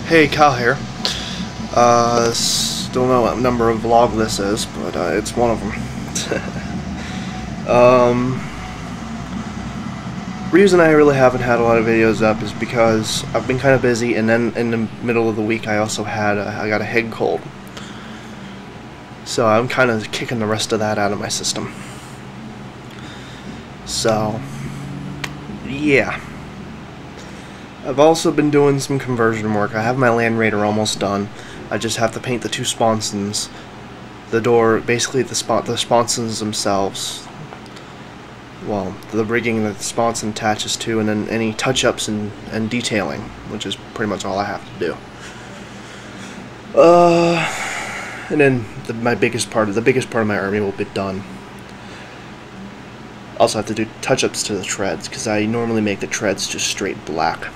Hey, Cal here. Don't know what number of vlog this is, but it's one of them. Reason I really haven't had a lot of videos up is because I've been kind of busy, and then in the middle of the week I also had I got a head cold. So I'm kind of kicking the rest of that out of my system. So, yeah. I've also been doing some conversion work. I have my Land Raider almost done. I just have to paint the two sponsons. The door, basically the sponsons themselves. Well, the rigging that the sponson attaches to, and then any touch-ups and detailing, which is pretty much all I have to do. And then the biggest part of my army will be done. Also have to do touch-ups to the treads, because I normally make the treads just straight black.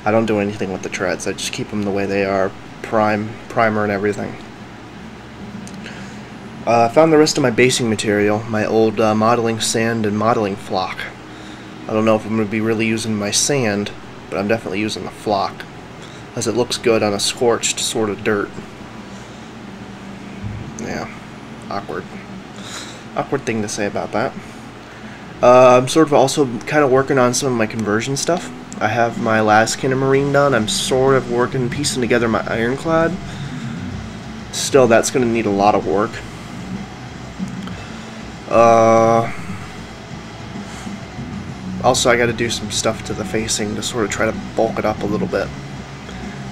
I don't do anything with the treads. I just keep them the way they are, primer and everything. I found the rest of my basing material, my old modeling sand and modeling flock. I don't know if I'm going to be really using my sand, but I'm definitely using the flock, as it looks good on a scorched sort of dirt. Yeah, awkward thing to say about that. I'm sort of also kind of working on some of my conversion stuff. I have my Alaskan Marine done. I'm sort of piecing together my ironclad. Still, that's going to need a lot of work. Also, I got to do some stuff to the facing to sort of try to bulk it up a little bit.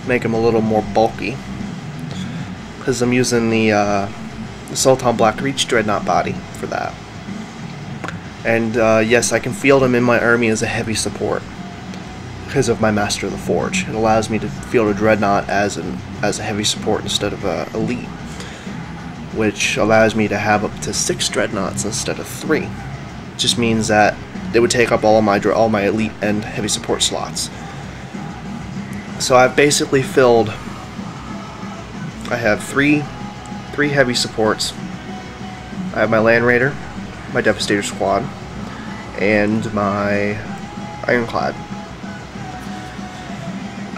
Make them a little more bulky. Because I'm using the Sultan Black Reach Dreadnought body for that. And yes, I can field him in my army as a heavy support because of my Master of the Forge. It allows me to field a Dreadnought as a heavy support instead of a elite, which allows me to have up to 6 Dreadnoughts instead of 3. It just means that they would take up all my elite and heavy support slots. So I've basically filled. I have three heavy supports. I have my Land Raider, my Devastator Squad, and my Ironclad.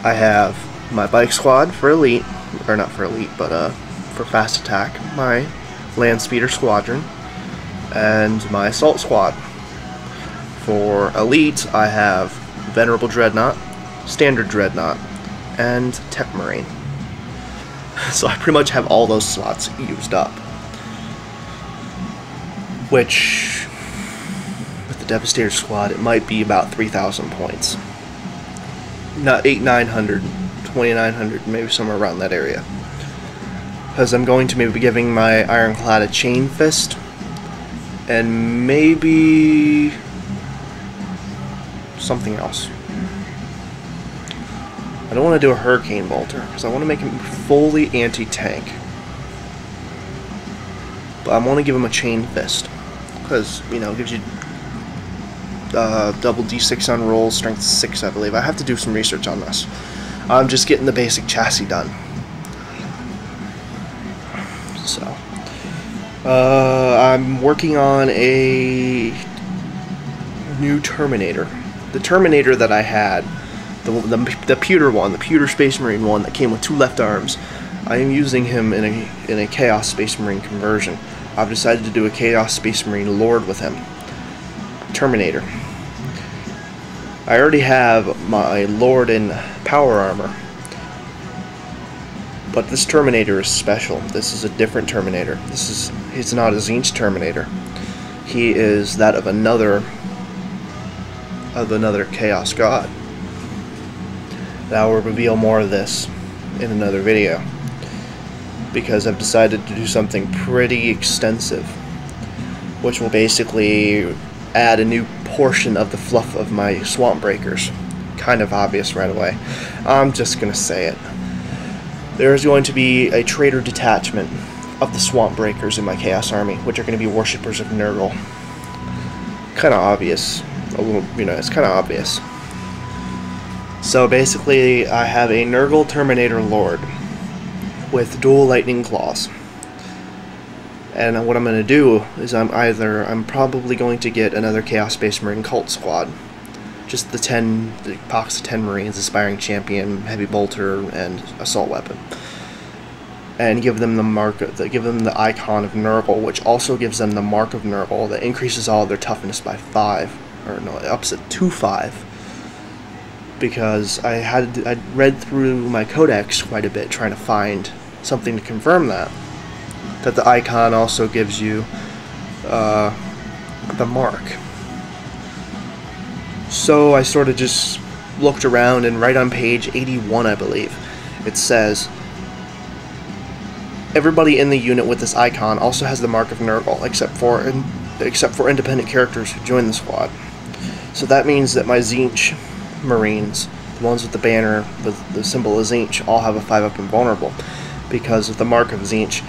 I have my Bike Squad for elite, or not for elite, but for fast attack, my Land Speeder Squadron, and my Assault Squad. For elite, I have Venerable Dreadnought, Standard Dreadnought, and Tech Marine. So I pretty much have all those slots used up. Which, with the Devastator Squad, it might be about 3,000 points. Not 8,900, 2,900, maybe somewhere around that area. Because I'm going to maybe be giving my Ironclad a Chain Fist, and maybe something else. I don't want to do a Hurricane Bolter, because I want to make him fully anti-tank. But I want to give him a Chain Fist, because, you know, it gives you double D6 on rolls, strength 6, I believe. I have to do some research on this. I'm just getting the basic chassis done. So, I'm working on a new Terminator. The Terminator that I had, the pewter one, the pewter Space Marine one that came with 2 left arms, I am using him in a Chaos Space Marine conversion. I've decided to do a Chaos Space Marine Lord with him. Terminator. I already have my Lord in power armor, but this Terminator is special. This is a different Terminator. He's not a Tzeentch Terminator. He is that of another Chaos God. I will reveal more of this in another video, because I've decided to do something pretty extensive, which will basically add a new portion of the fluff of my Swamp Breakers. Kind of obvious right away. I'm just gonna say it. There is going to be a Traitor detachment of the Swamp Breakers in my Chaos Army, which are going to be worshippers of Nurgle. Kind of obvious. A little, you know, it's kind of obvious. So basically, I have a Nurgle Terminator Lord with dual lightning claws. And what I'm going to do is I'm probably going to get another Chaos Space Marine Cult Squad just the box of 10 Marines, Aspiring Champion, Heavy Bolter, and Assault Weapon. And give them the icon of Nurgle, which also gives them the mark of Nurgle that increases all of their toughness by 5, or no, it ups it to 5. Because I read through my codex quite a bit trying to find something to confirm that the icon also gives you the mark. So I sort of just looked around, and right on page 81, I believe, it says everybody in the unit with this icon also has the mark of Nurgle, except for independent characters who join the squad. So that means that my Tzeentch Marines, the ones with the banner with the symbol of Tzeentch, all have a 5-up invulnerable, because of the mark of Tzeentch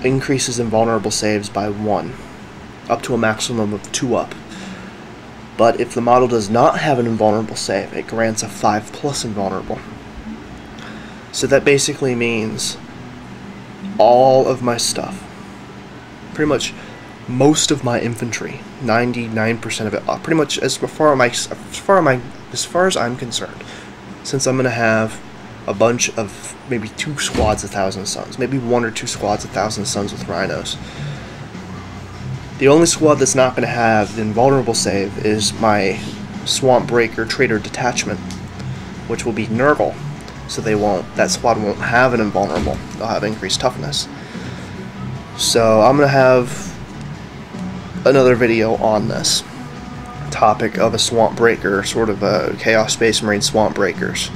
increases invulnerable saves by 1, up to a maximum of 2-up. But if the model does not have an invulnerable save, it grants a 5+ invulnerable. So that basically means all of my stuff, pretty much most of my infantry, 99% of it, pretty much as far as I'm concerned, since I'm going to have a bunch of maybe 2 squads of 1,000 Suns, maybe 1 or 2 squads of 1,000 Suns with Rhinos. The only squad that's not going to have the invulnerable save is my Swamp Breaker Traitor detachment, which will be Nurgle. So that squad won't have an invulnerable. They'll have increased toughness. So I'm going to have another video on this topic of a Swamp Breaker, sort of a Chaos Space Marine Swamp Breakers.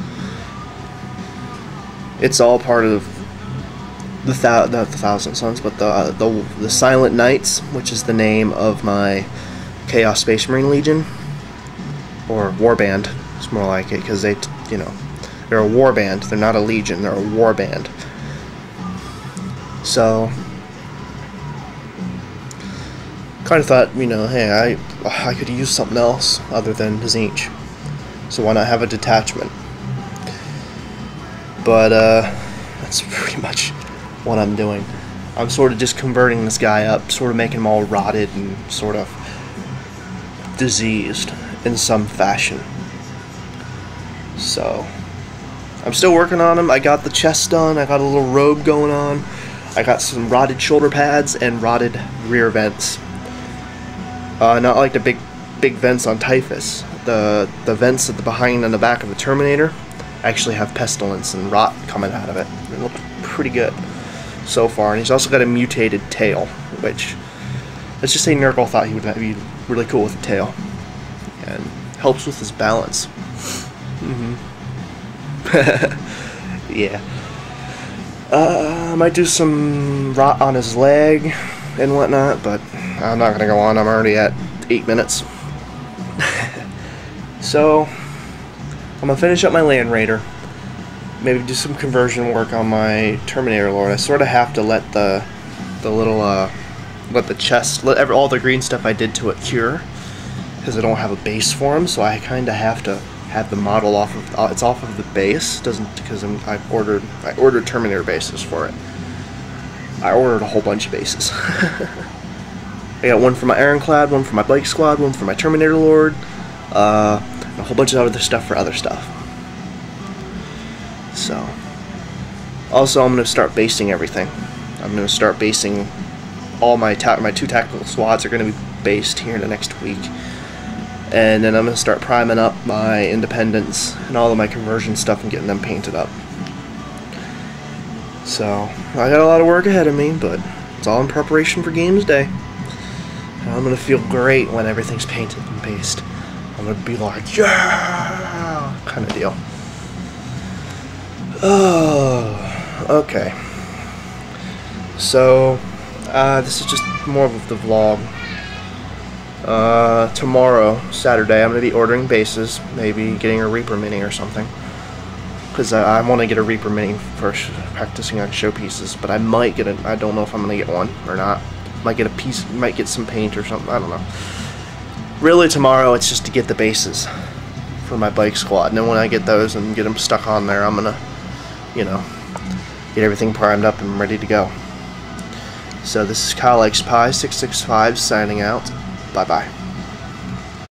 It's all part of not the 1,000 Suns, but the Silent Knights, which is the name of my Chaos Space Marine Legion, or Warband. It's more like it, because they're a warband. They're not a legion. They're a warband. So, kind of thought, hey, I could use something else other than Tzeentch. So why not have a detachment? But that's pretty much what I'm doing. I'm sort of just converting this guy up, sort of making him all rotted and sort of diseased in some fashion. So I'm still working on him. I got the chest done, I got a little robe going on, I got some rotted shoulder pads and rotted rear vents. Not like the big vents on Typhus. The vents at the behind and the back of the Terminator actually have pestilence and rot coming out of it. It looked pretty good so far. And he's also got a mutated tail, which, let's just say Nurgle thought he would be really cool with a tail, and helps with his balance. Yeah. I might do some rot on his leg and whatnot, but I'm not gonna go on. I'm already at 8 minutes. So I'm gonna finish up my Land Raider, maybe do some conversion work on my Terminator Lord. I sort of have to let the chest, let all the green stuff I did to it cure, because I don't have a base for him. So I kind of have to have the model off of it's off of the base. Because I ordered Terminator bases for it. I ordered a whole bunch of bases. I got one for my Ironclad, one for my Bike Squad, one for my Terminator Lord, and a whole bunch of other stuff for other stuff. So, also I'm going to start basing everything. I'm going to start basing all my 2 tactical squads are going to be based here in the next week. And then I'm going to start priming up my independents and all of my conversion stuff and getting them painted up. So, I got a lot of work ahead of me, but it's all in preparation for Games Day. And I'm going to feel great when everything's painted and based. I'm going to be like, yeah, kind of deal. Oh, okay. So, this is just more of the vlog. Tomorrow, Saturday, I'm going to be ordering bases, maybe getting a Reaper Mini or something. Because I want to get a Reaper Mini first, practicing on showpieces, but I might get I don't know if I'm going to get one or not. Might get a piece, might get some paint or something, I don't know. Really, tomorrow, it's just to get the bases for my Bike Squad, and then when I get those and get them stuck on there, I'm going to, get everything primed up and ready to go. So this is Kyle X Pie 665 signing out. Bye-bye.